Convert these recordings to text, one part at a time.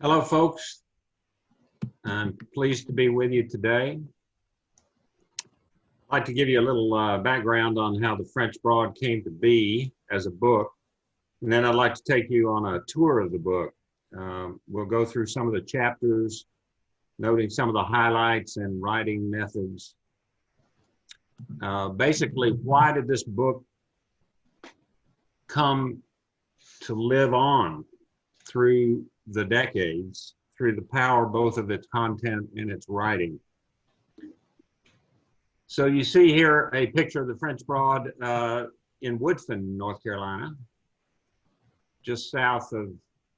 Hello, folks. I'm pleased to be with you today. I'd like to give you a little background on how The French Broad came to be as a book, and then I'd like to take you on a tour of the book. We'll go through some of the chapters, noting some of the highlights and writing methods. Basically, why did this book come to live on through the decades, through the power both of its content and its writing? So you see here a picture of the French Broad in Woodfin, North Carolina, just south of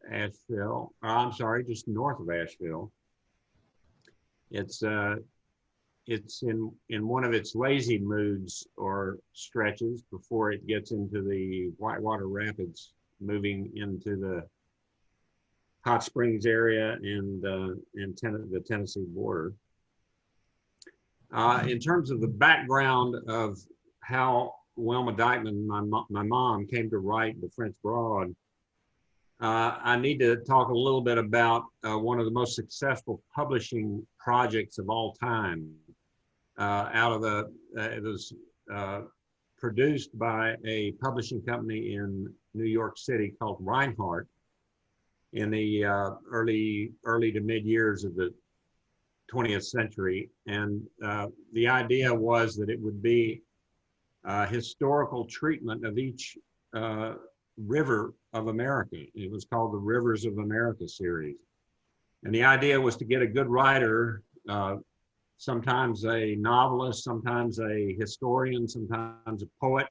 Asheville. I'm sorry, just north of Asheville. It's in one of its lazy moods or stretches before it gets into the Whitewater Rapids, moving into the Hot Springs area and the Tennessee border. In terms of the background of how Wilma Dykeman, my mom, came to write The French Broad, I need to talk a little bit about one of the most successful publishing projects of all time. It was produced by a publishing company in New York City called Reinhardt in the early to mid years of the 20th century. And the idea was that it would be a historical treatment of each river of America. It was called the Rivers of America series. And the idea was to get a good writer, sometimes a novelist, sometimes a historian, sometimes a poet,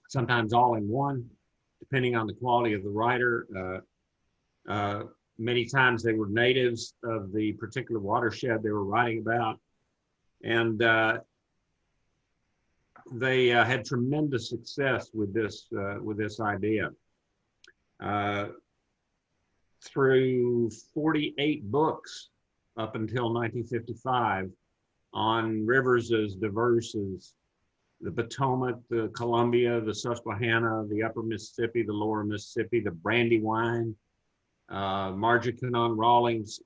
sometimes all in one, depending on the quality of the writer. Many times they were natives of the particular watershed they were writing about. And they had tremendous success with this idea. Through 48 books up until 1955 on rivers as diverse as the Potomac, the Columbia, the Susquehanna, the Upper Mississippi, the Lower Mississippi, the Brandywine, Marjorie Kinnon Rawlings,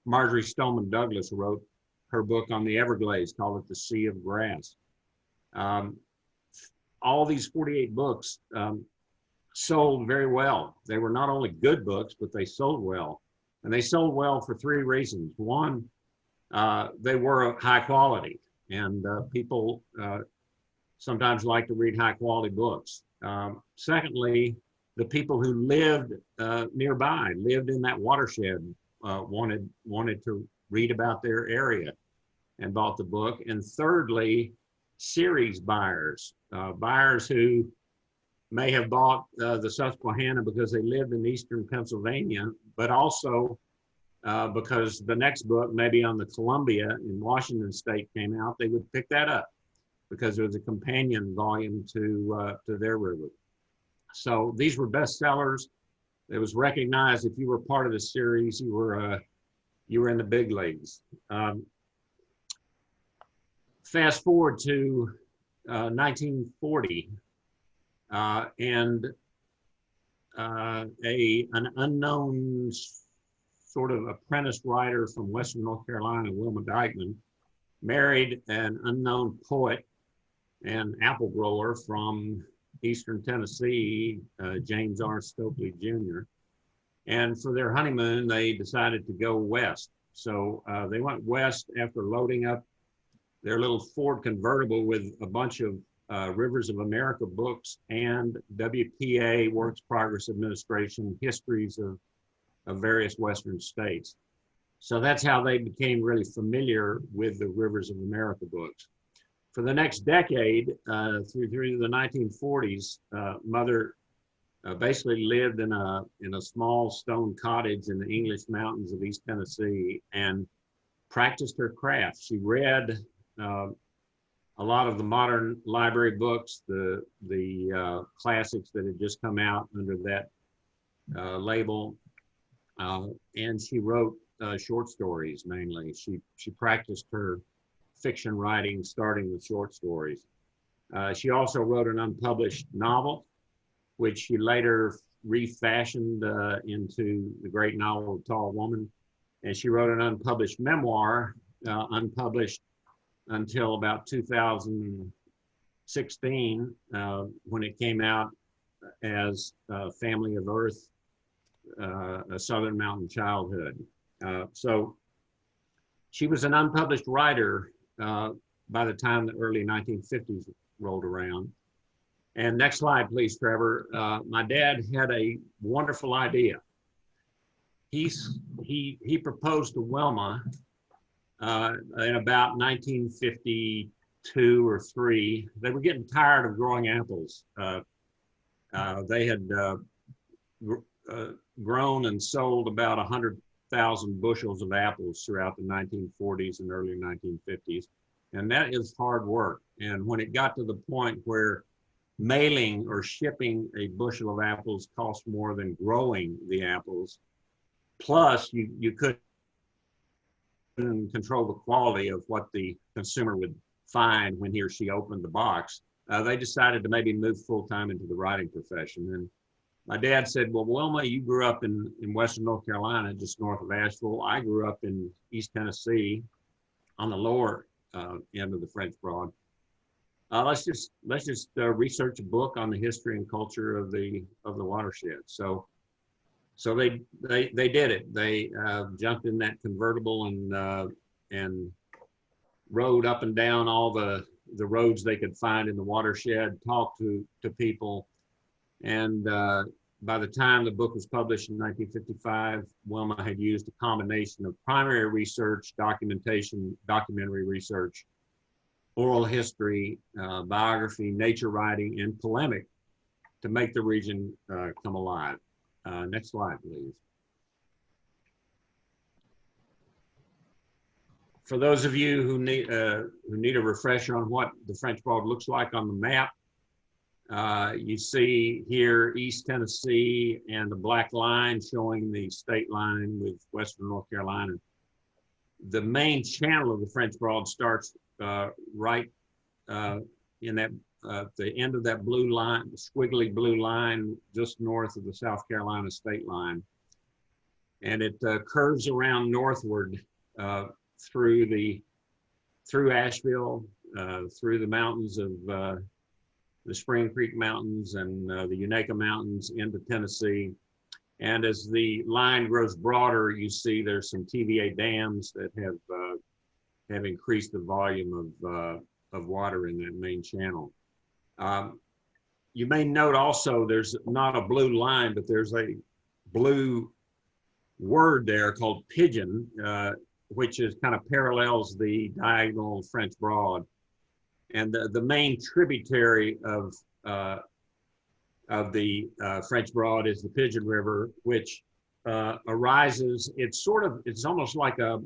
Marjorie Stoneman Douglas wrote her book on the Everglades, called it The Sea of Grass. All these 48 books sold very well. They were not only good books, but they sold well. And they sold well for three reasons. One, they were of high quality, and people sometimes like to read high quality books. Secondly, the people who lived nearby, lived in that watershed, wanted to read about their area and bought the book. And thirdly, series buyers, buyers who may have bought the Susquehanna because they lived in eastern Pennsylvania, but also because the next book, maybe on the Columbia in Washington State, came out, they would pick that up because it was a companion volume to their river. So these were bestsellers. It was recognized if you were part of the series, you were in the big leagues. Fast forward to 1940, and an unknown sort of apprentice writer from Western North Carolina, Wilma Dykeman, married an unknown poet and apple grower from Eastern Tennessee, James R. Stokely Jr. And for their honeymoon, they decided to go west. So they went west after loading up their little Ford convertible with a bunch of Rivers of America books and WPA, Works Progress Administration, histories of various Western states. So that's how they became really familiar with the Rivers of America books. For the next decade, through the 1940s, Mother basically lived in a small stone cottage in the English mountains of East Tennessee and practiced her craft. She read a lot of the modern library books, the classics that had just come out under that label, and she wrote short stories mainly. She practiced her fiction writing, starting with short stories. She also wrote an unpublished novel, which she later refashioned into the great novel, Tall Woman. And she wrote an unpublished memoir, unpublished until about 2016, when it came out as Family of Earth, A Southern Mountain Childhood. So she was an unpublished writer by the time the early 1950s rolled around. And next slide, please, Trevor. My dad had a wonderful idea. He proposed to Wilma in about 1952 or 3. They were getting tired of growing apples. They had grown and sold about 100,000 bushels of apples throughout the 1940s and early 1950s. And that is hard work. And when it got to the point where mailing or shipping a bushel of apples cost more than growing the apples, plus you couldn't control the quality of what the consumer would find when he or she opened the box, they decided to maybe move full-time into the writing profession. And my dad said, well, Wilma, you grew up in Western North Carolina, just north of Asheville. I grew up in East Tennessee on the lower end of the French Broad. Let's just research a book on the history and culture of the watershed. So they did it. They jumped in that convertible and rode up and down all the roads they could find in the watershed, talked to people, and by the time the book was published in 1955, Wilma had used a combination of primary research, documentary research, oral history, biography, nature writing, and polemic to make the region come alive. Next slide, please. For those of you who need a refresher on what the French Broad looks like on the map, you see here East Tennessee and the black line showing the state line with Western North Carolina. The main channel of the French Broad starts right in that the end of that blue line, the squiggly blue line, just north of the South Carolina state line, and it curves around northward through Asheville, through the mountains of the Spring Creek Mountains and the Unaka Mountains into Tennessee. And as the line grows broader, you see there's some TVA dams that have increased the volume of water in that main channel. You may note also there's not a blue line, but there's a blue word there called pigeon, which is kind of parallels the diagonal French Broad. And the main tributary of the French Broad is the Pigeon River, which arises. It's almost like a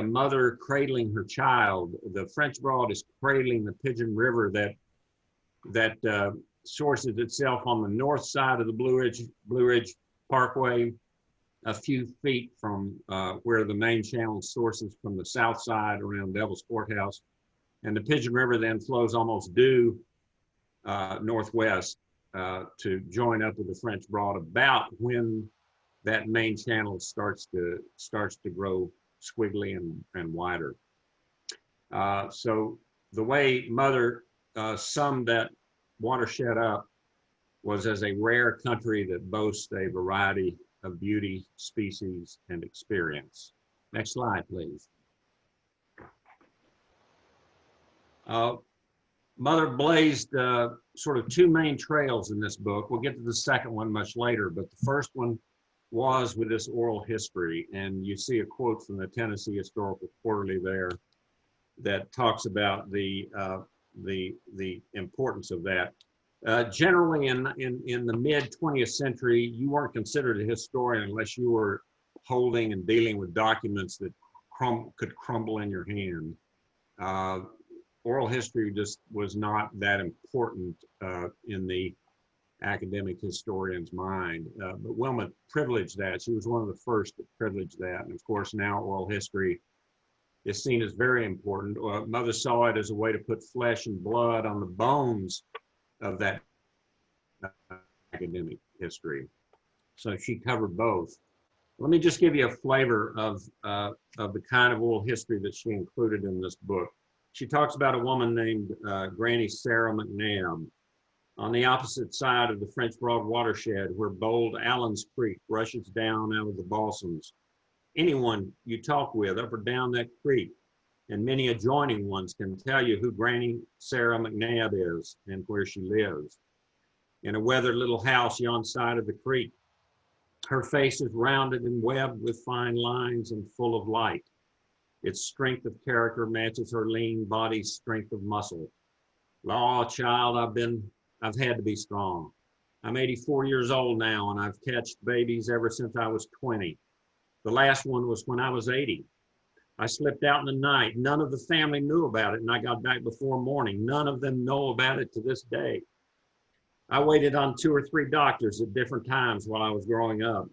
mother cradling her child. The French Broad is cradling the Pigeon River that sources itself on the north side of the Blue Ridge Parkway, a few feet from where the main channel sources from the south side around Devil's Courthouse. And the Pigeon River then flows almost due northwest to join up with the French Broad about when that main channel starts to grow squiggly and wider. So the way Mother summed that watershed up was as a rare country that boasts a variety of beauty, species, and experience. Next slide, please. Mother blazed sort of two main trails in this book. We'll get to the second one much later, but the first one was with this oral history. And you see a quote from the Tennessee Historical Quarterly there that talks about the importance of that. Generally in the mid 20th century, you weren't considered a historian unless you were holding and dealing with documents that could crumble in your hand. Oral history just was not that important in the academic historian's mind. But Wilma privileged that. She was one of the first to privilege that. And of course, now oral history is seen as very important. Mother saw it as a way to put flesh and blood on the bones of that academic history. So she covered both. Let me just give you a flavor of the kind of oral history that she included in this book. She talks about a woman named Granny Sarah McNabb on the opposite side of the French Broad watershed, where bold Allen's Creek rushes down out of the balsams. Anyone you talk with up or down that creek, and many adjoining ones, can tell you who Granny Sarah McNabb is and where she lives. In a weathered little house yon side of the creek, her face is rounded and webbed with fine lines and full of light. Its strength of character matches her lean body's strength of muscle. Law, child, I've had to be strong. I'm 84 years old now, and I've catched babies ever since I was 20. The last one was when I was 80. I slipped out in the night. None of the family knew about it, and I got back before morning. None of them know about it to this day. I waited on 2 or 3 doctors at different times while I was growing up.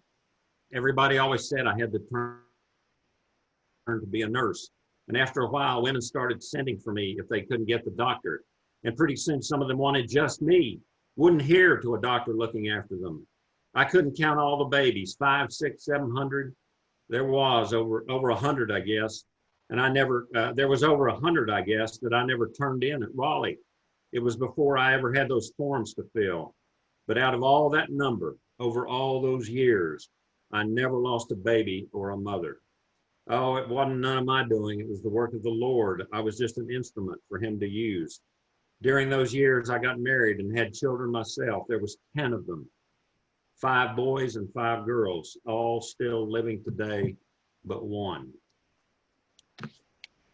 Everybody always said I had to turn to be a nurse. And after a while, women started sending for me if they couldn't get the doctor. And pretty soon, some of them wanted just me, wouldn't hear to a doctor looking after them. I couldn't count all the babies, 500, 600, 700. There was over 100, I guess. And there was over 100, I guess, that I never turned in at Raleigh. It was before I ever had those forms to fill. But out of all that number, over all those years, I never lost a baby or a mother. Oh, it wasn't none of my doing. It was the work of the Lord. I was just an instrument for him to use. During those years, I got married and had children myself. There was 10 of them, 5 boys and 5 girls, all still living today, but 1.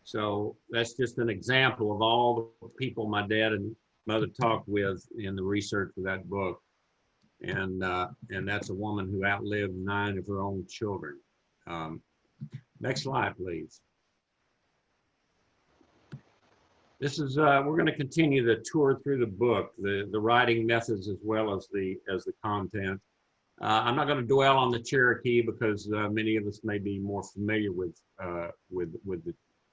So that's just an example of all the people my dad and mother talked with in the research for that book. And that's a woman who outlived 9 of her own children. Next slide, please. This is, we're going to continue the tour through the book, the writing methods as well as the content. I'm not going to dwell on the Cherokee because many of us may be more familiar with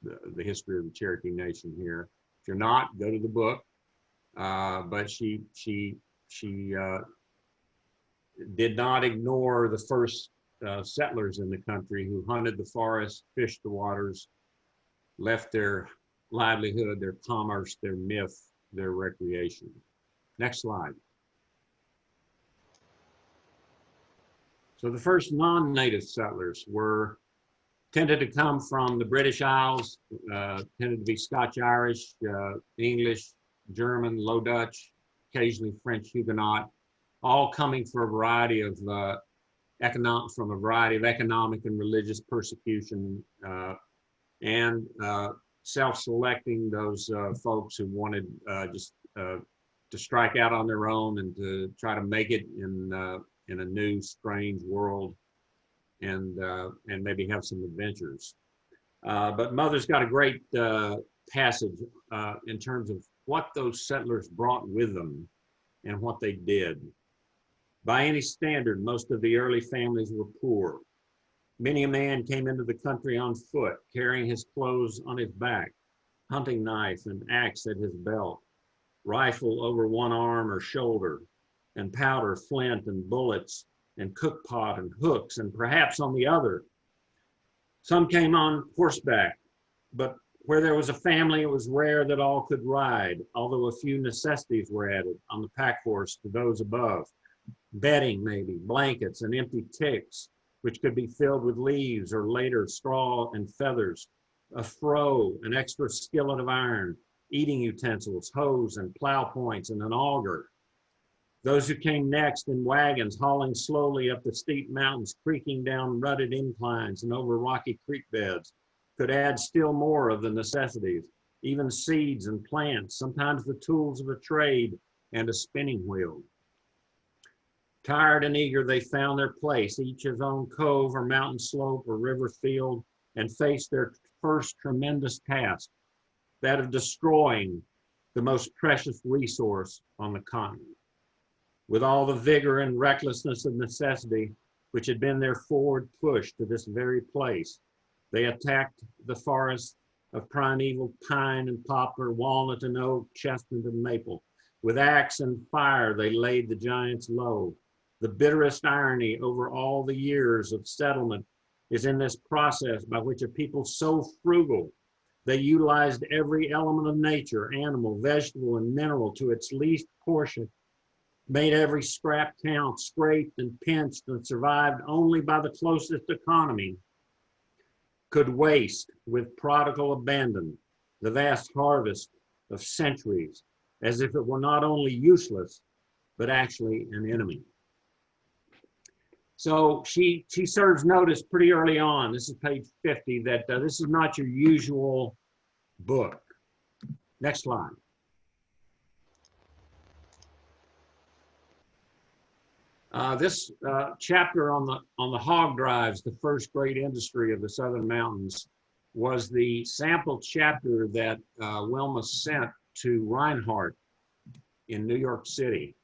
the history of the Cherokee Nation here. If you're not, go to the book. But she did not ignore the first settlers in the country who hunted the forest, fished the waters, left their livelihood, their commerce, their myth, their recreation. Next slide. So the first non-native settlers tended to come from the British Isles, tended to be Scotch-Irish, English, German, Low Dutch, occasionally French Huguenot, all coming for a variety of economic and religious persecution, and self-selecting those folks who wanted just to strike out on their own and to try to make it in a new, strange world, and maybe have some adventures. But Mother's got a great passage in terms of what those settlers brought with them and what they did. By any standard, most of the early families were poor. Many a man came into the country on foot, carrying his clothes on his back, hunting knife and axe at his belt, rifle over one arm or shoulder, and powder, flint, and bullets, and cook pot and hooks, and perhaps on the other. Some came on horseback, but where there was a family, it was rare that all could ride, although a few necessities were added on the pack horse to those above. Bedding, maybe, blankets, and empty ticks, which could be filled with leaves or later straw and feathers, a froe, an extra skillet of iron, eating utensils, hose and plow points, and an auger. Those who came next in wagons, hauling slowly up the steep mountains, creaking down rutted inclines and over rocky creek beds, could add still more of the necessities, even seeds and plants, sometimes the tools of a trade and a spinning wheel. Tired and eager, they found their place, each his own cove or mountain slope or river field, and faced their first tremendous task, that of destroying the most precious resource on the continent. With all the vigor and recklessness of necessity, which had been their forward push to this very place, they attacked the forest of primeval pine and poplar, walnut and oak, chestnut and maple, With axe and fire, they laid the giants low. The bitterest irony over all the years of settlement is in this process by which a people so frugal they utilized every element of nature, animal, vegetable, and mineral to its least portion, made every scrap count, scraped and pinched, and survived only by the closest economy, could waste with prodigal abandon the vast harvest of centuries as if it were not only useless, but actually an enemy. So she serves notice pretty early on, this is page 50, that this is not your usual book. Next slide. This chapter on the hog drives, the first great industry of the Southern Mountains, was the sample chapter that Wilma sent to Reinhardt in New York City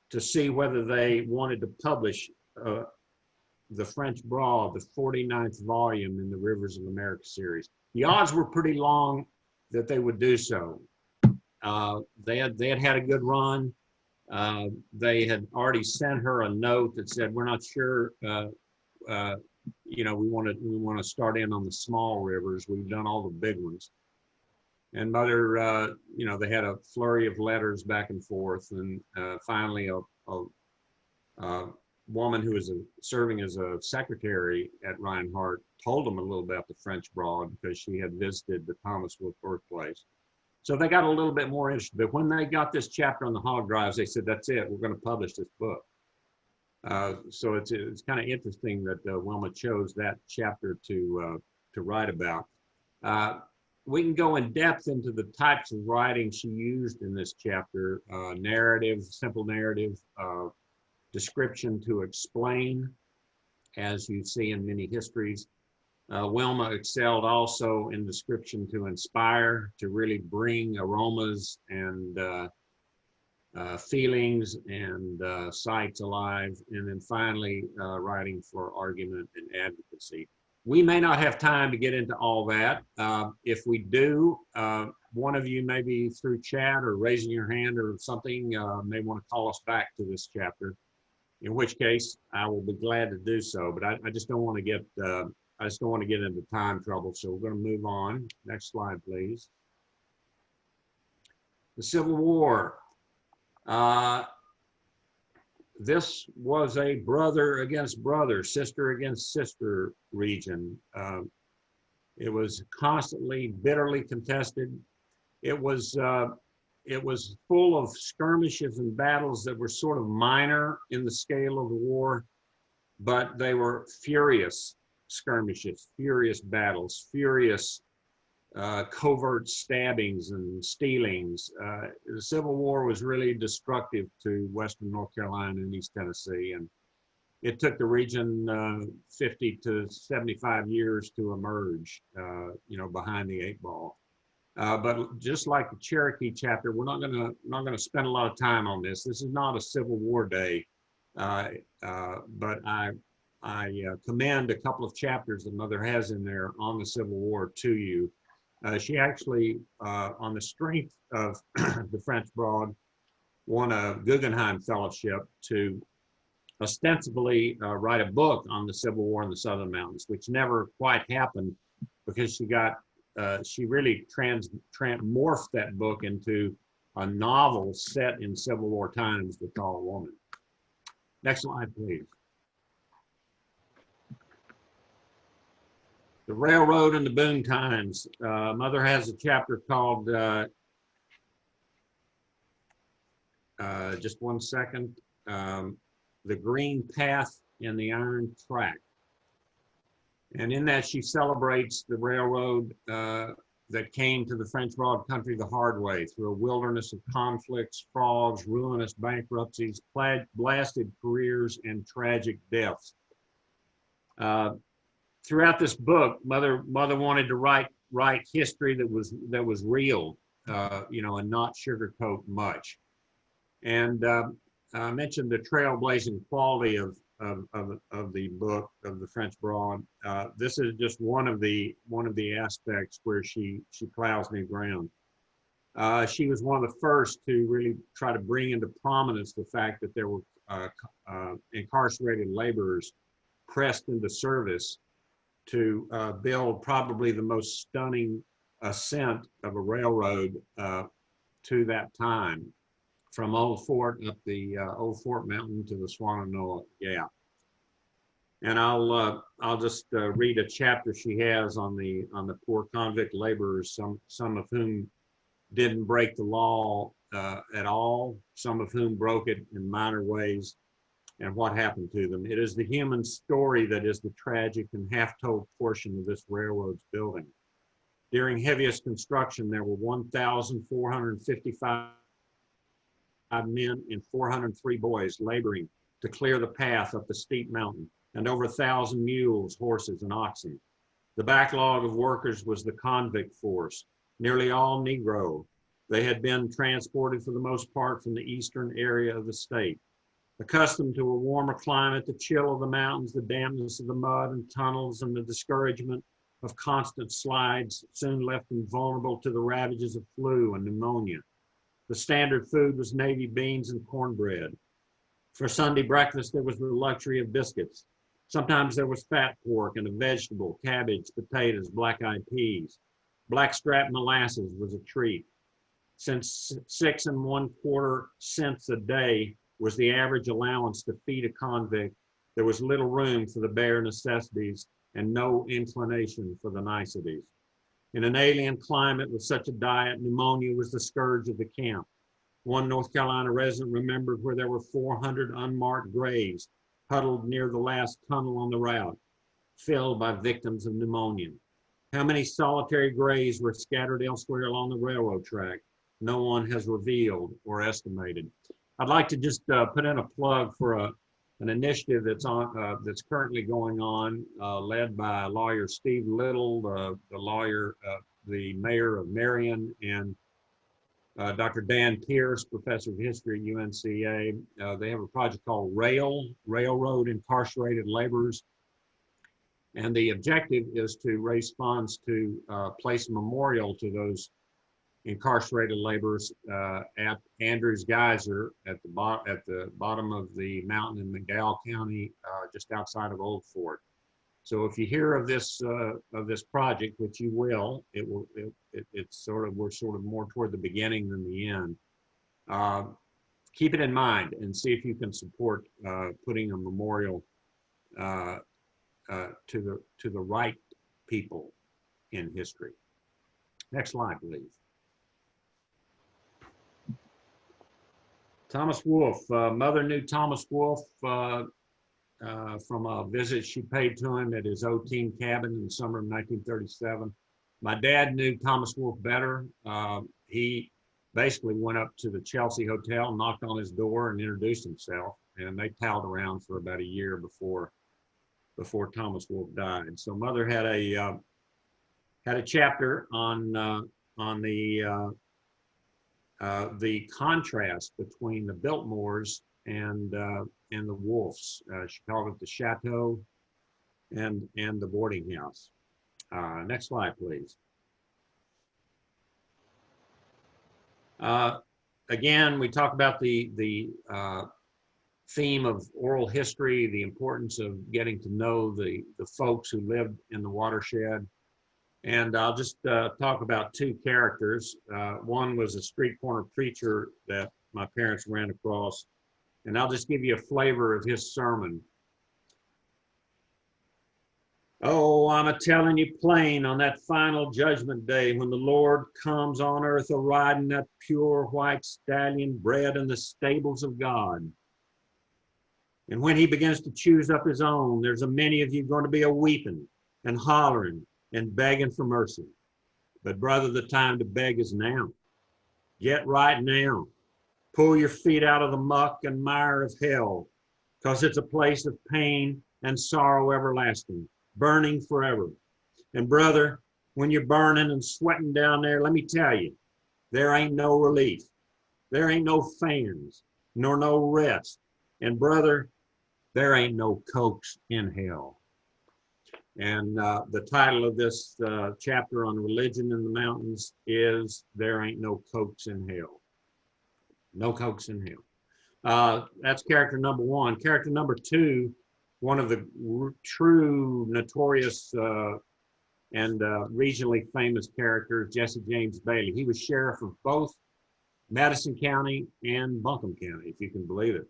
to see whether they wanted to publish the French Broad, the 49th volume in the Rivers of America series. The odds were pretty long that they would do so. They had had a good run. They had already sent her a note that said, "We're not sure. You know, we want to start in on the small rivers. We've done all the big ones." And Mother, you know, they had a flurry of letters back and forth, and finally, a woman who was serving as a secretary at Reinhardt told them a little about the French Broad because she had visited the Thomas Wolfe birthplace. So they got a little bit more interested. But when they got this chapter on the hog drives, they said, "That's it. We're going to publish this book." So it's kind of interesting that Wilma chose that chapter to write about. We can go in depth into the types of writing she used in this chapter: narrative, simple narrative, description to explain, as you see in many histories. Wilma excelled also in description to inspire, to really bring aromas and feelings and sights alive, and then finally writing for argument and advocacy. We may not have time to get into all that. If we do, one of you maybe through chat or raising your hand or something may want to call us back to this chapter, in which case I will be glad to do so. But I just don't want to get into time trouble, so we're going to move on. Next slide, please. The Civil War. This was a brother against brother, sister against sister region. It was constantly, bitterly contested. It was full of skirmishes and battles that were sort of minor in the scale of the war, but they were furious skirmishes, furious battles, furious covert stabbings and stealings. The Civil War was really destructive to Western North Carolina and East Tennessee, and it took the region 50 to 75 years to emerge, you know, behind the eight ball. But just like the Cherokee chapter, we're not gonna spend a lot of time on this. This is not a Civil War day, but I commend a couple of chapters that Mother has in there on the Civil War to you. She actually, on the strength of the French Broad, won a Guggenheim Fellowship to ostensibly write a book on the Civil War in the Southern Mountains, which never quite happened because she really morphed that book into a novel set in Civil War times, The Tall Woman. Next slide, please. The Railroad and the Boone Times. Mother has a chapter called, just one second, The Green Path and the Iron Track. And in that she celebrates the railroad that came to the French Broad country the hard way, through a wilderness of conflicts, frogs, ruinous bankruptcies, blasted careers, and tragic deaths. Throughout this book, Mother wanted to write history that was real, you know, and not sugarcoat much. And I mentioned the trailblazing quality of the book of the French Broad. This is just one of the aspects where she plows new ground. She was one of the first to really try to bring into prominence the fact that there were incarcerated laborers pressed into service to build probably the most stunning ascent of a railroad to that time, from Old Fort up the Old Fort Mountain to the Swannanoa Gap. And I'll just read a chapter she has on the poor convict laborers, some of whom didn't break the law at all, some of whom broke it in minor ways, and what happened to them. It is the human story that is the tragic and half-told portion of this railroad's building. During heaviest construction, there were 1,455 men and 403 boys laboring to clear the path up the steep mountain, and over 1,000 mules, horses, and oxen. The backlog of workers was the convict force, nearly all Negro. They had been transported for the most part from the eastern area of the state. Accustomed to a warmer climate, the chill of the mountains, the dampness of the mud and tunnels, and the discouragement of constant slides soon left them vulnerable to the ravages of flu and pneumonia. The standard food was navy beans and cornbread. For Sunday breakfast, there was the luxury of biscuits. Sometimes there was fat pork and a vegetable, cabbage, potatoes, black-eyed peas. Blackstrap molasses was a treat. Since 6 1/4 cents a day was the average allowance to feed a convict, there was little room for the bare necessities and no inclination for the niceties. In an alien climate with such a diet, pneumonia was the scourge of the camp. One North Carolina resident remembered where there were 400 unmarked graves huddled near the last tunnel on the route, filled by victims of pneumonia. How many solitary graves were scattered elsewhere along the railroad track? No one has revealed or estimated. I'd like to just put in a plug for an initiative that's currently going on, led by lawyer Steve Little, the mayor of Marion, and Dr. Dan Pierce, professor of history at UNCA. They have a project called Railroad Incarcerated Laborers. And the objective is to raise funds to place a memorial to those incarcerated laborers at Andrews Geyser at the bottom of the mountain in McDowell County, just outside of Old Fort. So if you hear of this project, which you will, we're sort of more toward the beginning than the end. Keep it in mind and see if you can support putting a memorial to the right people in history. Next slide, please. Thomas Wolfe. Mother knew Thomas Wolfe from a visit she paid to him at his O-Team cabin in the summer of 1937. My dad knew Thomas Wolfe better. He basically went up to the Chelsea Hotel, knocked on his door, and introduced himself. And they palled around for about a year before Thomas Wolfe died. So Mother had a chapter on the contrast between the Biltmores and the Wolfes. She called it the chateau and the boarding house. Next slide, please. Again, we talk about the theme of oral history, the importance of getting to know the folks who lived in the watershed. And I'll just talk about two characters. One was a street corner preacher that my parents ran across. And I'll just give you a flavor of his sermon. Oh, I'm a-telling you plain, on that final judgment day, when the Lord comes on earth a-riding that pure white stallion bred in the stables of God. And when he begins to choose up his own, there's a many of you going to be a-weeping and hollering and begging for mercy. But brother, the time to beg is now. Get right now. Pull your feet out of the muck and mire of hell, because it's a place of pain and sorrow everlasting, burning forever. And brother, when you're burning and sweating down there, let me tell you, there ain't no relief. There ain't no fans, nor no rest. And brother, there ain't no cokes in hell. And the title of this chapter on religion in the mountains is There Ain't No Cokes in Hell. No cokes in hell. That's character number one. Character number two, one of the true notorious and regionally famous characters, Jesse James Bailey. He was sheriff of both Madison County and Buncombe County, if you can believe it.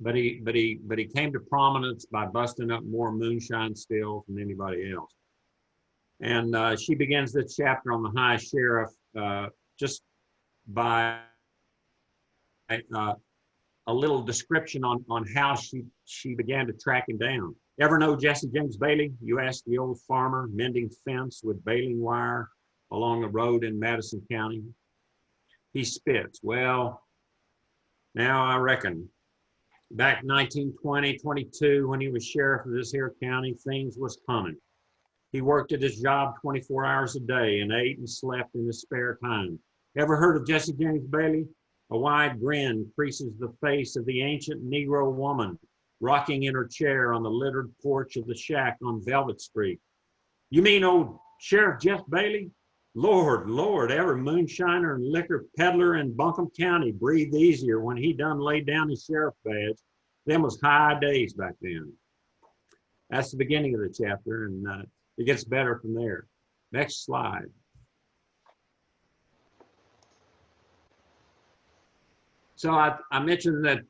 But he came to prominence by busting up more moonshine stills than anybody else. And she begins this chapter on the high sheriff just by a little description on how she began to track him down. Ever know Jesse James Bailey? You ask the old farmer mending fence with baling wire along the road in Madison County. He spits. Well, now I reckon back 1920, 22, when he was sheriff of this here county, things was coming. He worked at his job 24 hours a day and ate and slept in his spare time. Ever heard of Jesse James Bailey? A wide grin creases the face of the ancient Negro woman rocking in her chair on the littered porch of the shack on Velvet Street. You mean old Sheriff Jeff Bailey? Lord, Lord, every moonshiner and liquor peddler in Buncombe County breathed easier when he done laid down his sheriff badge. Them was high days back then. That's the beginning of the chapter, and it gets better from there. Next slide. So I mentioned that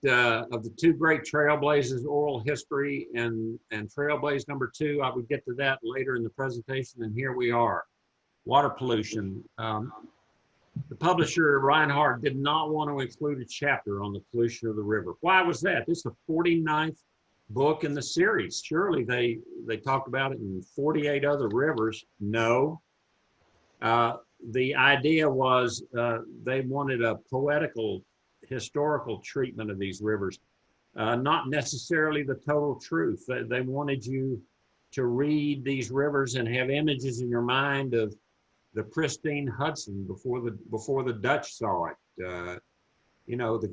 of the two great trailblazers, oral history and trailblaze number two, I would get to that later in the presentation, and here we are. Water pollution. The publisher, Reinhardt, did not want to include a chapter on the pollution of the river. Why was that? This is the 49th book in the series. Surely they talked about it in 48 other rivers. No. The idea was they wanted a poetical, historical treatment of these rivers, not necessarily the total truth. They wanted you to read these rivers and have images in your mind of the pristine Hudson before the Dutch saw it. You know, the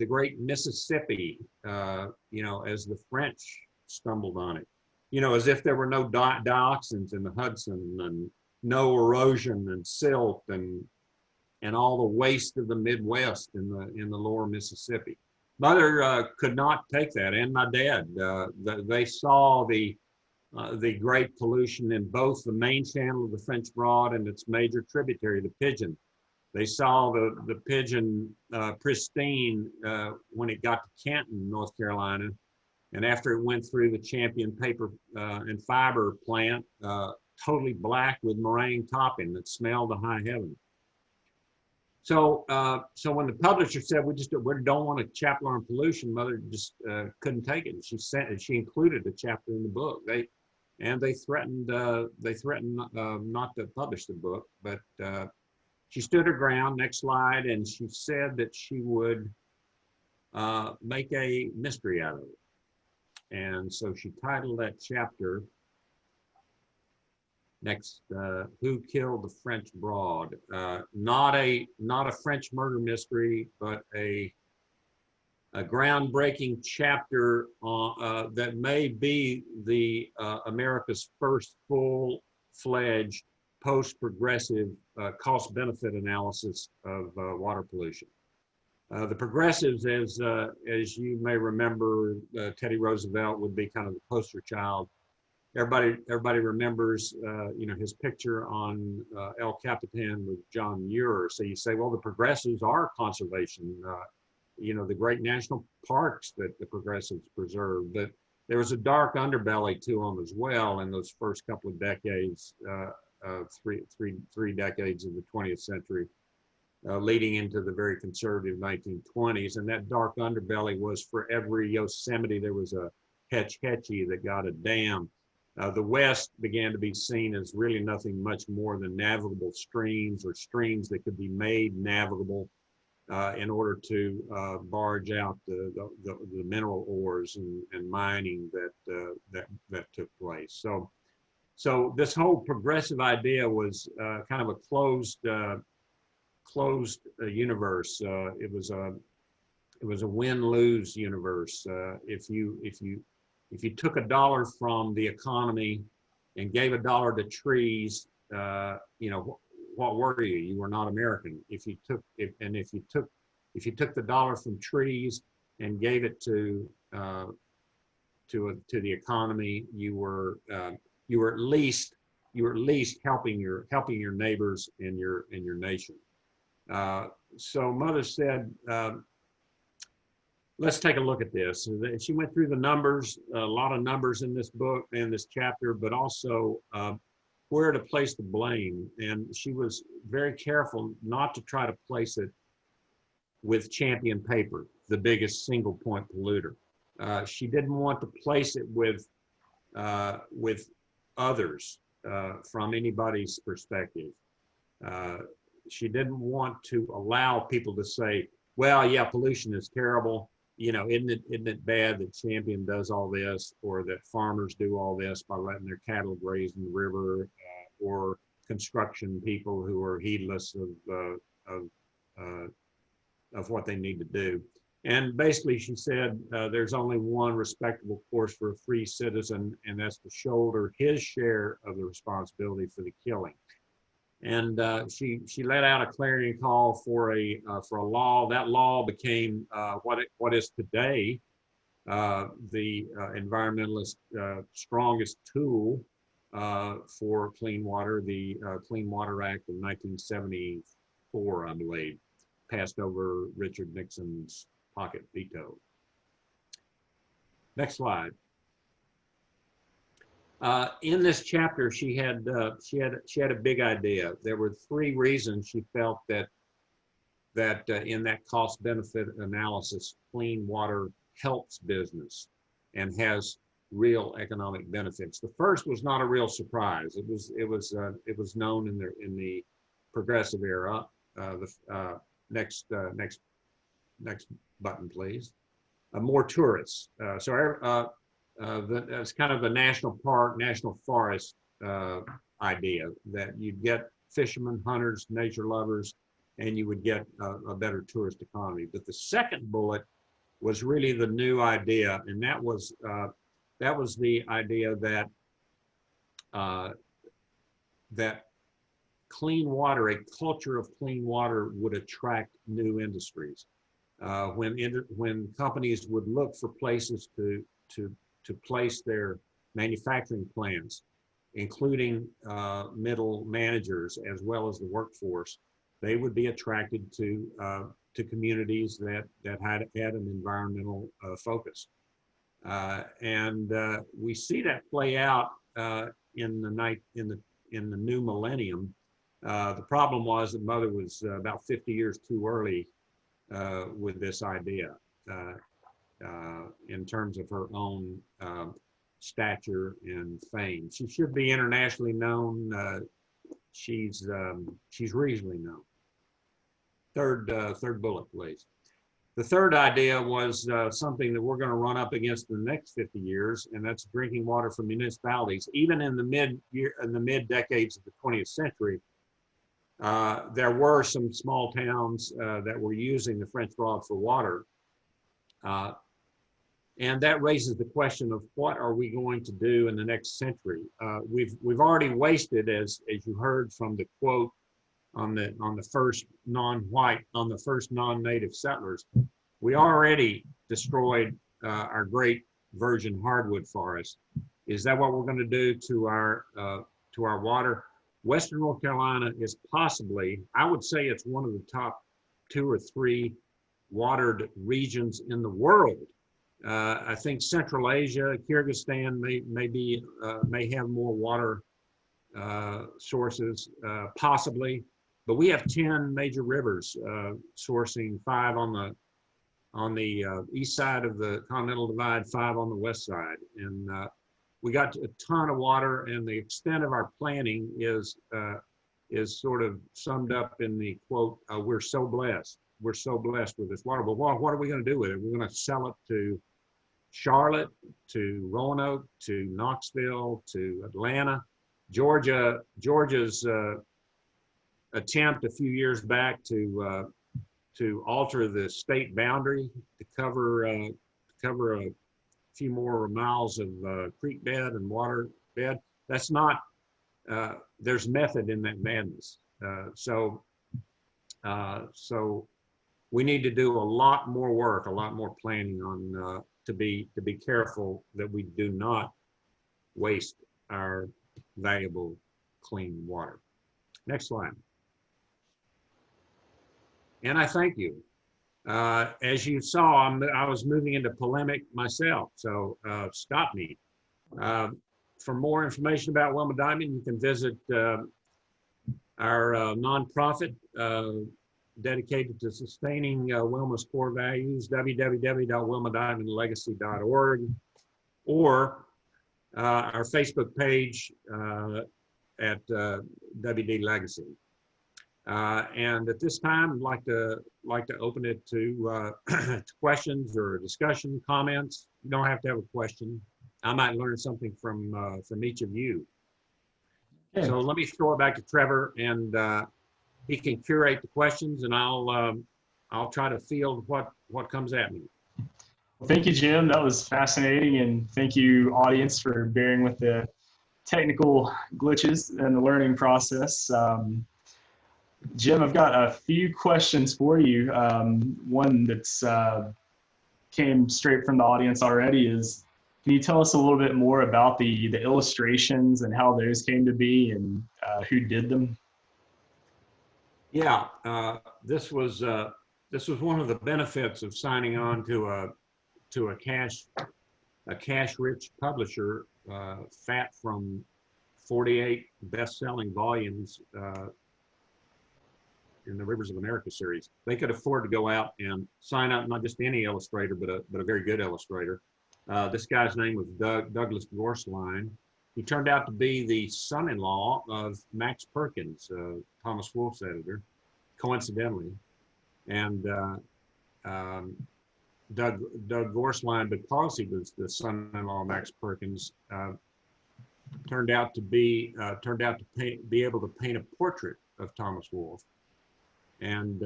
great Mississippi. You know, as the French stumbled on it. You know, as if there were no dioxins in the Hudson and no erosion and silt and all the waste of the Midwest in the lower Mississippi. Mother could not take that, and my dad. They saw the great pollution in both the main channel of the French Broad and its major tributary, the Pigeon. They saw the Pigeon pristine when it got to Canton, North Carolina, and after it went through the Champion paper and fiber plant, totally black with meringue topping that smelled to high heaven. So when the publisher said we don't want a chapter on pollution, Mother just couldn't take it. And she included a chapter in the book. They threatened not to publish the book, but she stood her ground. Next slide, and she said that she would make a mystery out of it. And so she titled that chapter. Next, Who Killed the French Broad? Not a French murder mystery, but a groundbreaking chapter that may be the America's first full-fledged post-progressive cost-benefit analysis of water pollution. The progressives, as you may remember, Teddy Roosevelt would be kind of the poster child. Everybody remembers, you know, his picture on El Capitan with John Muir. So you say, well, the progressives are conservation. You know, the great national parks that the progressives preserved. But there was a dark underbelly to them as well in those first couple of decades, three decades of the 20th century, leading into the very conservative 1920s. And that dark underbelly was for every Yosemite, there was a Hetch Hetchy that got a dam. The West began to be seen as really nothing much more than navigable streams or streams that could be made navigable in order to barge out the mineral ores and mining that took place. So this whole progressive idea was kind of a closed universe. It was a win-lose universe. If you took $1 from the economy and gave $1 to trees, you know, what were you? You were not American. If you took the dollar from trees and gave it to the economy, you were at least helping your neighbors and your nation. So Mother said, let's take a look at this. She went through the numbers, a lot of numbers in this book and this chapter, but also where to place the blame. And she was very careful not to try to place it with Champion Paper, the biggest single point polluter. She didn't want to place it with others from anybody's perspective. She didn't want to allow people to say, well, yeah, pollution is terrible. You know, isn't it bad that Champion does all this, or that farmers do all this by letting their cattle graze in the river, or construction people who are heedless of what they need to do. And basically, she said, there's only one respectable course for a free citizen, and that's to shoulder his share of the responsibility for the killing. And she let out a clarion call for a law. That law became what is today the environmentalist strongest tool for clean water, the Clean Water Act of 1974, I believe, passed over Richard Nixon's pocket veto. Next slide. In this chapter, she had a big idea. There were 3 reasons she felt that in that cost-benefit analysis, clean water helps business and has real economic benefits. The first was not a real surprise. It was known in the progressive era. Next button, please. More tourists. That's kind of a national park, national forest idea, that you'd get fishermen, hunters, nature lovers, and you would get a better tourist economy. But the second bullet was really the new idea, and that was the idea that clean water, a culture of clean water, would attract new industries. When companies would look for places to place their manufacturing plants, including middle managers as well as the workforce, they would be attracted to communities that had an environmental focus. And we see that play out in the new millennium. The problem was that Mother was about 50 years too early with this idea. In terms of her own stature and fame. She should be internationally known. She's regionally known. Third bullet, please. The third idea was something that we're going to run up against in the next 50 years, and that's drinking water from municipalities. Even in the mid decades of the 20th century, there were some small towns that were using the French Broad for water. And that raises the question of what are we going to do in the next century? We've already wasted, as you heard from the quote on the first non-native settlers, we already destroyed our great virgin hardwood forest. Is that what we're going to do to our water? Western North Carolina is possibly, I would say it's one of the top 2 or 3 watered regions in the world. I think Central Asia, Kyrgyzstan may have more water sources, possibly, but we have 10 major rivers sourcing 5 on the east side of the Continental Divide, 5 on the west side, and we got a ton of water. And the extent of our planning is sort of summed up in the quote: "We're so blessed. We're so blessed with this water." But what are we going to do with it? We're going to sell it to Charlotte, to Roanoke, to Knoxville, to Atlanta. Georgia's attempt a few years back to alter the state boundary to cover a few more miles of creek bed and water bed. that's not, there's method in that madness. So we need to do a lot more work, a lot more planning on to be careful that we do not waste our valuable clean water. Next slide. And I thank you. As you saw, I was moving into polemic myself, so stop me. For more information about Wilma Dykeman, you can visit our nonprofit dedicated to sustaining Wilma's core values, www.wilmadykemanlegacy.org, or our Facebook page at WD Legacy. And at this time, I'd like to open it to, to questions or discussion, comments. You don't have to have a question. I might learn something from each of you. Okay. So let me throw it back to Trevor, and he can curate the questions, and I'll try to field what comes at me. Well, thank you, Jim. That was fascinating, and thank you, audience, for bearing with the technical glitches and the learning process. Jim, I've got a few questions for you. One that's came straight from the audience already is, can you tell us a little bit more about the illustrations and how those came to be and who did them? Yeah, this was one of the benefits of signing on to a cash-rich publisher, fat from 48 best-selling volumes in the Rivers of America series. They could afford to go out and sign up not just any illustrator, but a very good illustrator. This guy's name was Douglas Gorsline. He turned out to be the son-in-law of Max Perkins, Thomas Wolfe's editor, coincidentally. And Doug Gorsline, because he was the son-in-law of Max Perkins, turned out to be able to paint a portrait of Thomas Wolfe. And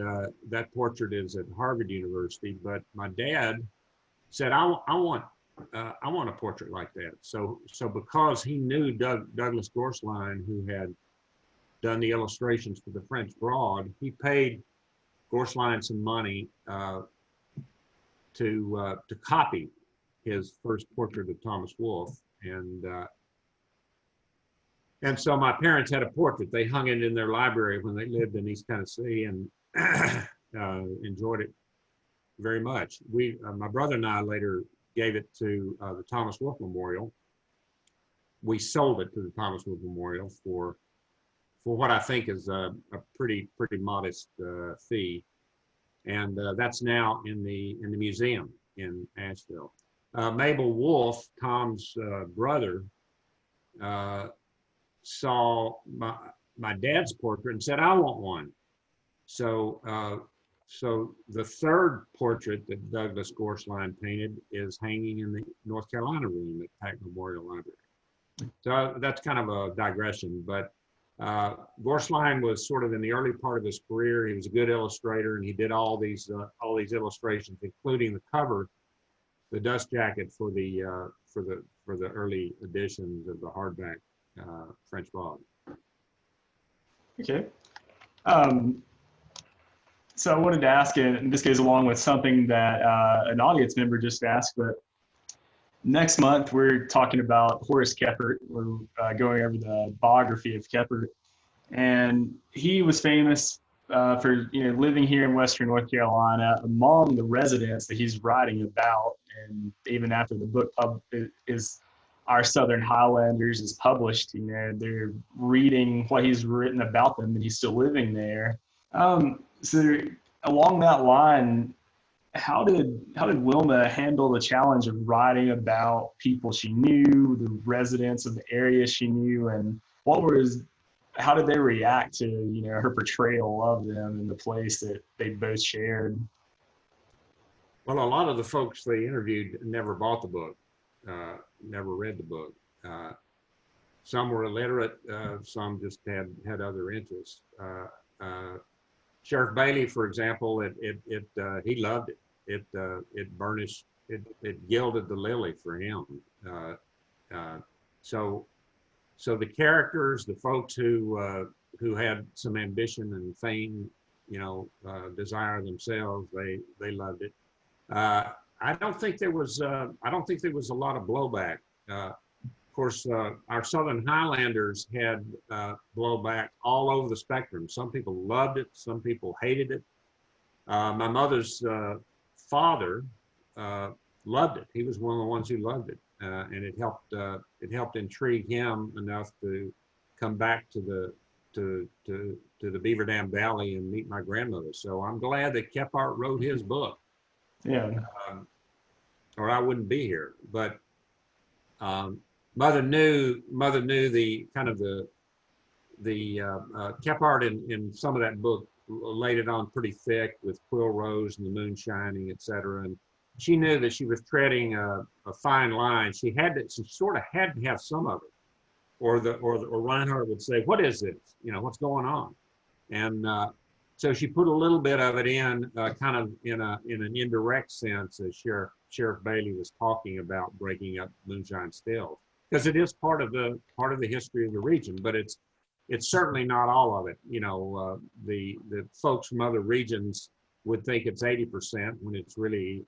that portrait is at Harvard University. But my dad said, I want a portrait like that. So because he knew Douglas Gorsline, who had done the illustrations for the French Broad, he paid Gorsline some money to copy his first portrait of Thomas Wolfe. And so my parents had a portrait. They hung it in their library when they lived in East Tennessee, and enjoyed it very much. My brother and I later gave it to the Thomas Wolfe Memorial. We sold it to the Thomas Wolfe Memorial for what I think is a pretty modest fee, and that's now in the museum in Asheville. Mabel Wolfe, Tom's brother, saw my dad's portrait and said, I want one. So the third portrait that Douglas Gorsline painted is hanging in the North Carolina room at Pack Memorial Library. So that's kind of a digression, but Gorsline was sort of in the early part of his career. He was a good illustrator, and he did all these illustrations, including the cover, the dust jacket for the early editions of the hardback French Broad. Okay. So I wanted to ask, and this goes along with something that an audience member just asked, but next month we're talking about Horace Keppert. We're going over the biography of Keppert, and he was famous for living here in Western North Carolina. Among the residents that he's writing about, and even after the book is our Southern Highlanders is published, they're reading what he's written about them, and he's still living there. So along that line, how did Wilma handle the challenge of writing about people she knew, the residents of the area she knew, and how did they react to her portrayal of them in the place that they both shared? Well, a lot of the folks they interviewed never bought the book. Never read the book. Some were illiterate, some just had other interests. Sheriff Bailey, for example, he loved it. It burnished, it gilded the lily for him. So So the characters, the folks who had some ambition and fame, desire themselves, they loved it. I don't think there was a lot of blowback. Of course, our Southern Highlanders had blowback all over the spectrum. Some people loved it, some people hated it. My mother's father loved it. He was one of the ones who loved it, and it helped intrigue him enough to come back to the Beaver Dam Valley and meet my grandmother. So I'm glad that Kephart wrote his book. Yeah. Or I wouldn't be here. But Mother knew the kind of the Kephart in some of that book laid it on pretty thick with Quill Rose and the moon shining, etc. And she knew that she was treading a fine line. She sort of had to have some of it, or Reinhardt would say, "What is this? What's going on?" And so she put a little bit of it in, kind of in an indirect sense, as Sheriff Bailey was talking about breaking up moonshine stills, because it is part of the history of the region, but it's certainly not all of it. The folks from other regions would think it's 80% when it's really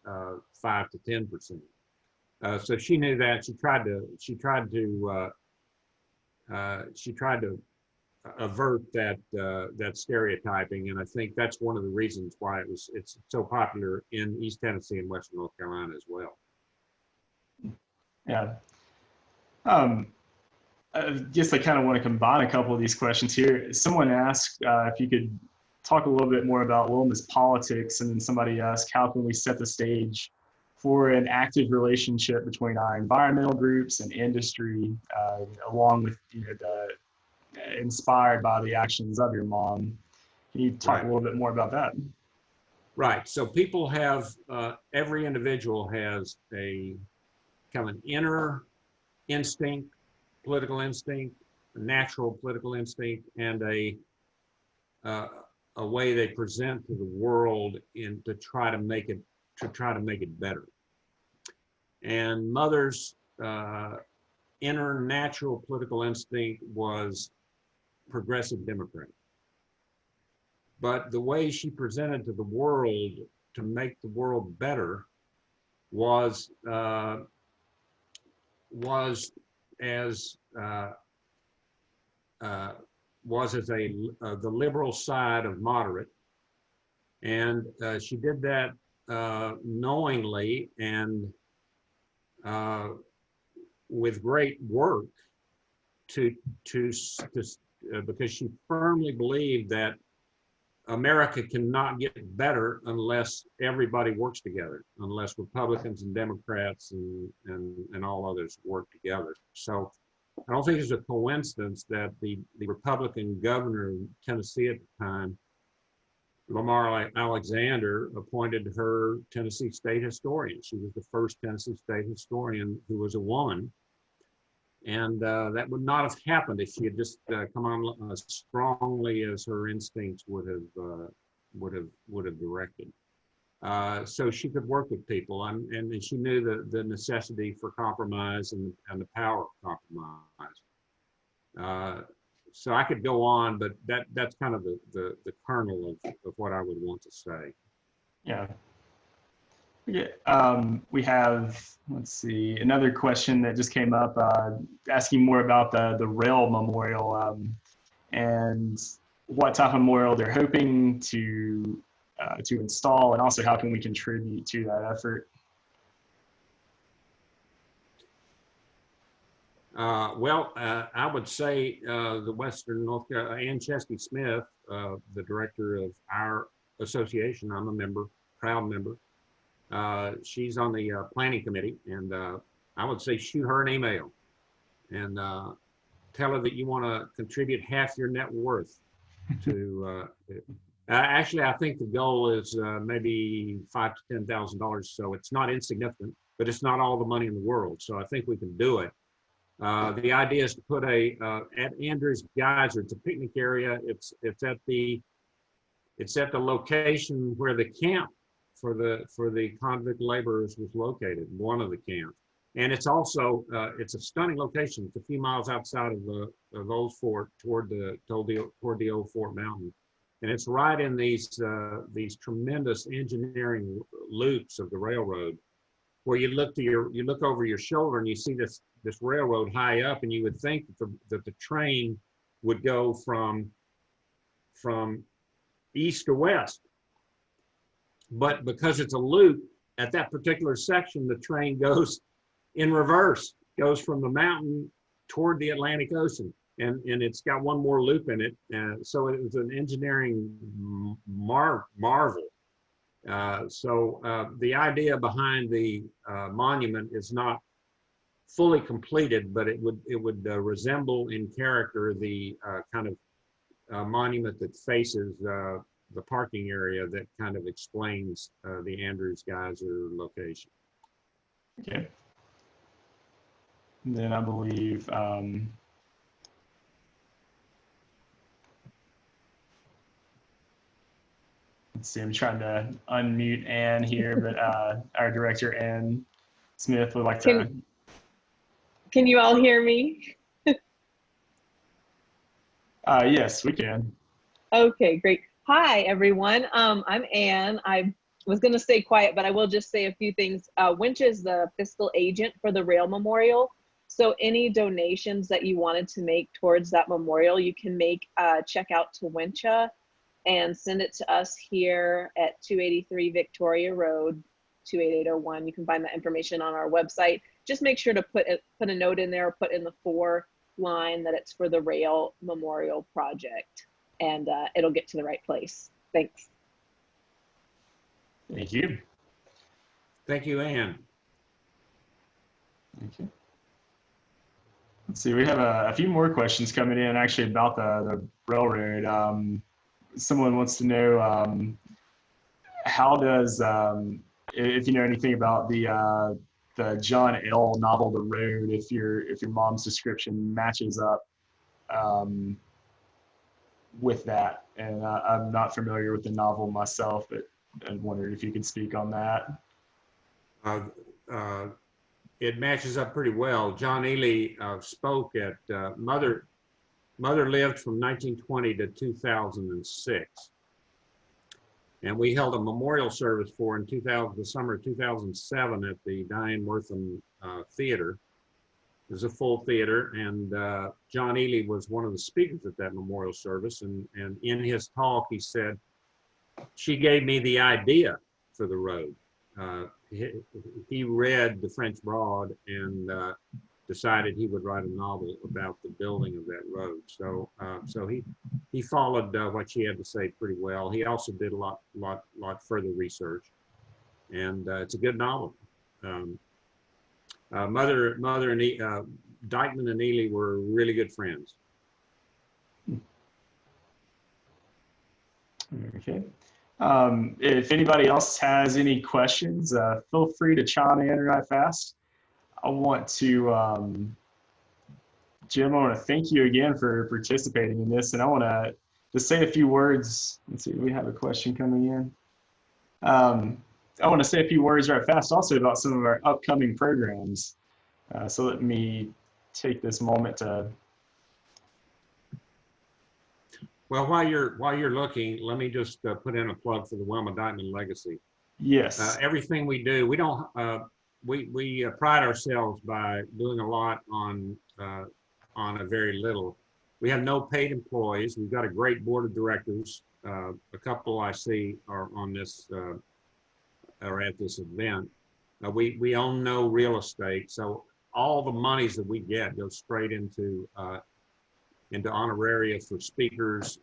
5 to 10%. So she knew that. She tried to avert that stereotyping, and I think that's one of the reasons why it's so popular in East Tennessee and Western North Carolina as well. Yeah. I guess I kind of want to combine a couple of these questions here. Someone asked if you could talk a little bit more about Wilma's politics, and then somebody asked, how can we set the stage for an active relationship between our environmental groups and industry, along with inspired by the actions of your mom? Can you talk a little bit more about that? Right. So people have, every individual has a kind of an inner instinct, political instinct, a natural political instinct, and a way they present to the world to try to make it better. And Mother's inner natural political instinct was progressive Democrat. But the way she presented to the world to make the world better was as the liberal side of moderate, and she did that knowingly and with great work because she firmly believed that America cannot get better unless everybody works together, unless Republicans and Democrats and all others work together. So I don't think it's a coincidence that the Republican governor of Tennessee at the time, Lamar Alexander, appointed her Tennessee state historian. She was the first Tennessee state historian who was a woman. And that would not have happened if she had just come on as strongly as her instincts would have directed. So she could work with people, and she knew the necessity for compromise and the power of compromise. So I could go on, but that's kind of the kernel of what I would want to say. Yeah. We have, let's see, another question that just came up, asking more about the rail memorial and what type of memorial they're hoping to install, and also how can we contribute to that effort. I would say the Western North Carolina, Ann Chesky Smith, the director of our association, I'm a member, proud member. She's on the planning committee, and I would say shoot her an email and tell her that you want to contribute half your net worth to. Actually, I think the goal is maybe $5,000 to $10,000, so it's not insignificant, but it's not all the money in the world. So I think we can do it. The idea is to put at Andrews Geyser. It's a picnic area. It's at the location where the camp for the convict laborers was located, one of the camps. And it's also, it's a stunning location. It's a few miles outside of Old Fort toward the Old Fort Mountain. And it's right in these tremendous engineering loops of the railroad, where you look over your shoulder and you see this railroad high up, and you would think that the train would go from east to west. But because it's a loop, at that particular section, the train goes in reverse, goes from the mountain toward the Atlantic Ocean. And it's got one more loop in it. So it was an engineering marvel. So the idea behind the monument is not fully completed, but it would resemble in character the kind of monument that faces the parking area that kind of explains the Andrews Geyser location. Okay. And then I believe let's see, I'm trying to unmute Ann here, but our director, Ann Smith, would like to. Can you all hear me? Yes, we can. Okay, great. Hi, everyone. I'm Ann. I was going to stay quiet, but I will just say a few things. Winch is the fiscal agent for the Rail Memorial. So any donations that you wanted to make towards that memorial, you can make check out to Wincha and send it to us here at 283 Victoria Road, 28801. You can find that information on our website. Just make sure to put a note in there, or put in the for line that it's for the Rail Memorial Project, and it'll get to the right place. Thanks. Thank you. Thank you, Ann. Thank you. Let's see, we have a few more questions coming in actually about the railroad. Someone wants to know how does, if you know anything about the John L. novel, The Road, if your mom's description matches up with that. And I'm not familiar with the novel myself, but I wondered if you could speak on that. It matches up pretty well. John Ely spoke at Mother lived from 1920 to 2006. And we held a memorial service for in the summer of 2007 at the Diane Wortham Theater. It was a full theater, and John Ely was one of the speakers at that memorial service. And in his talk, he said, "She gave me the idea for the road." He read The French Broad and decided he would write a novel about the building of that road. So he followed what she had to say pretty well. He also did a lot further research, and it's a good novel. Mother and Dykeman and Ely were really good friends. Okay. If anybody else has any questions, feel free to chime in right fast. I want to, Jim, I want to thank you again for participating in this, and I want to just say a few words. Let's see, we have a question coming in. I want to say a few words right fast also about some of our upcoming programs. So let me take this moment to. Well, while you're looking, let me just put in a plug for the Wilma Dykeman Legacy. Yes. Everything we do, we don't. We pride ourselves by doing a lot on a very little. We have no paid employees. We've got a great board of directors. A couple I see are on this are at this event. We own no real estate, so all the monies that we get go straight into honoraria for speakers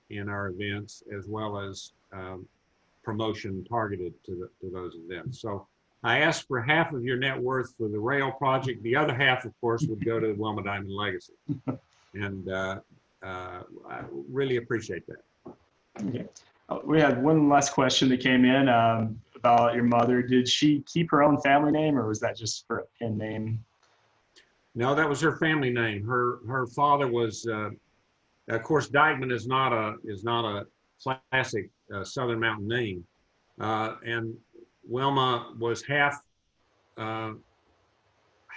in our events, as well as promotion targeted to those events. So I asked for half of your net worth for the rail project. The other half, of course, would go to the Wilma Dykeman Legacy. And I really appreciate that. Okay. We had one last question that came in about your mother. Did she keep her own family name, or was that just for a pen name? No, that was her family name. Her father was, of course, Dykeman is not a classic Southern Mountain name, and Wilma was half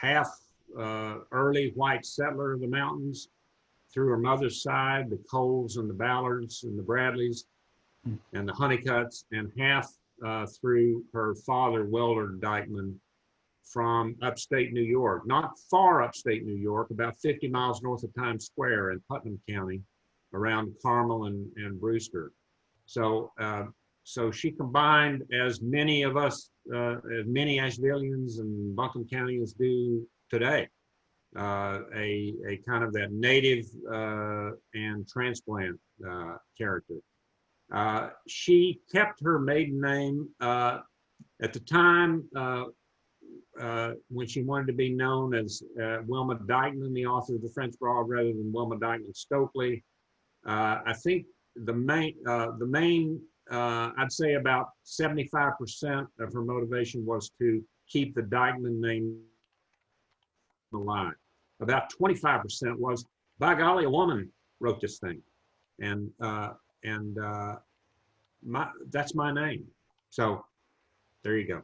half early white settler of the mountains through her mother's side, the Coles and the Ballards and the Bradleys and the Honeycutts, and half through her father, Wilma Dykeman, from upstate New York, not far upstate New York, about 50 miles north of Times Square in Putnam County, around Carmel and Brewster. So, so she combined, as many of us, as many Ashevilleans and Buncombe Countyans do today, a kind of that native and transplant character. She kept her maiden name at the time when she wanted to be known as Wilma Dykeman, the author of The French Broad, rather than Wilma Dykeman Stokely. I think the main I'd say about 75% of her motivation was to keep the Dykeman name alive. About 25% was, by golly, a woman wrote this thing, and that's my name. So there you go.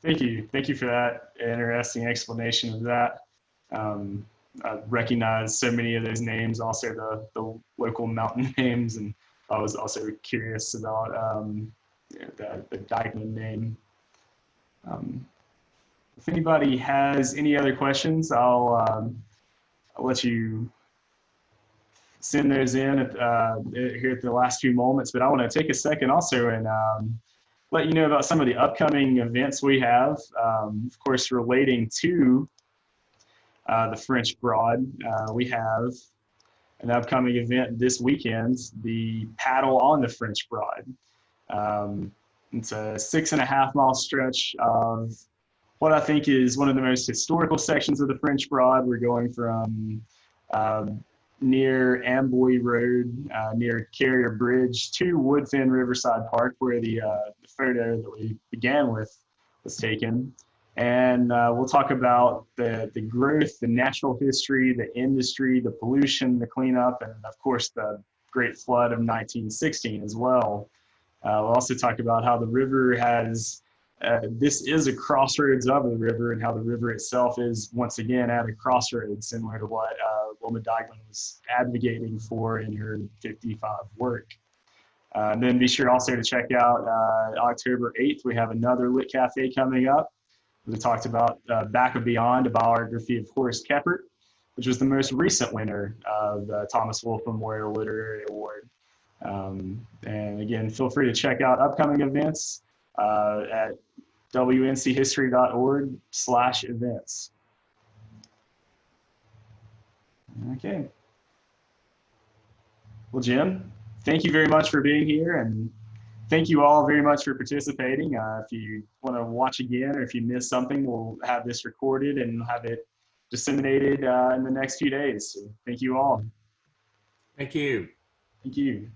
Thank you for that interesting explanation of that. I recognize so many of those names, also the local mountain names, and I was also curious about the Dykeman name. If anybody has any other questions, I'll let you send those in here at the last few moments. But I want to take a second also and let you know about some of the upcoming events we have, of course, relating to the French Broad. We have an upcoming event this weekend, the Paddle on the French Broad. It's a 6.5 mile stretch of what I think is one of the most historical sections of the French Broad. We're going from near Amboy Road, near Carrier Bridge, to Woodfin Riverside Park, where the photo that we began with was taken. And we'll talk about the growth, the natural history, the industry, the pollution, the cleanup, and of course the Great Flood of 1916 as well. We'll also talk about how the river has, this is a crossroads of the river, and how the river itself is once again at a crossroads, similar to what Wilma Dykeman was advocating for in her 55 work. And then be sure also to check out October 8th, we have another Lit Cafe coming up. We talked about Back of Beyond, a biography of Horace Keppert, which was the most recent winner of the Thomas Wolfe Memorial Literary Award. And again, feel free to check out upcoming events at wnchistory.org/events. Okay. Well, Jim, thank you very much for being here, and thank you all very much for participating. If you want to watch again, or if you missed something, we'll have this recorded and have it disseminated in the next few days. So thank you all. Thank you. Thank you.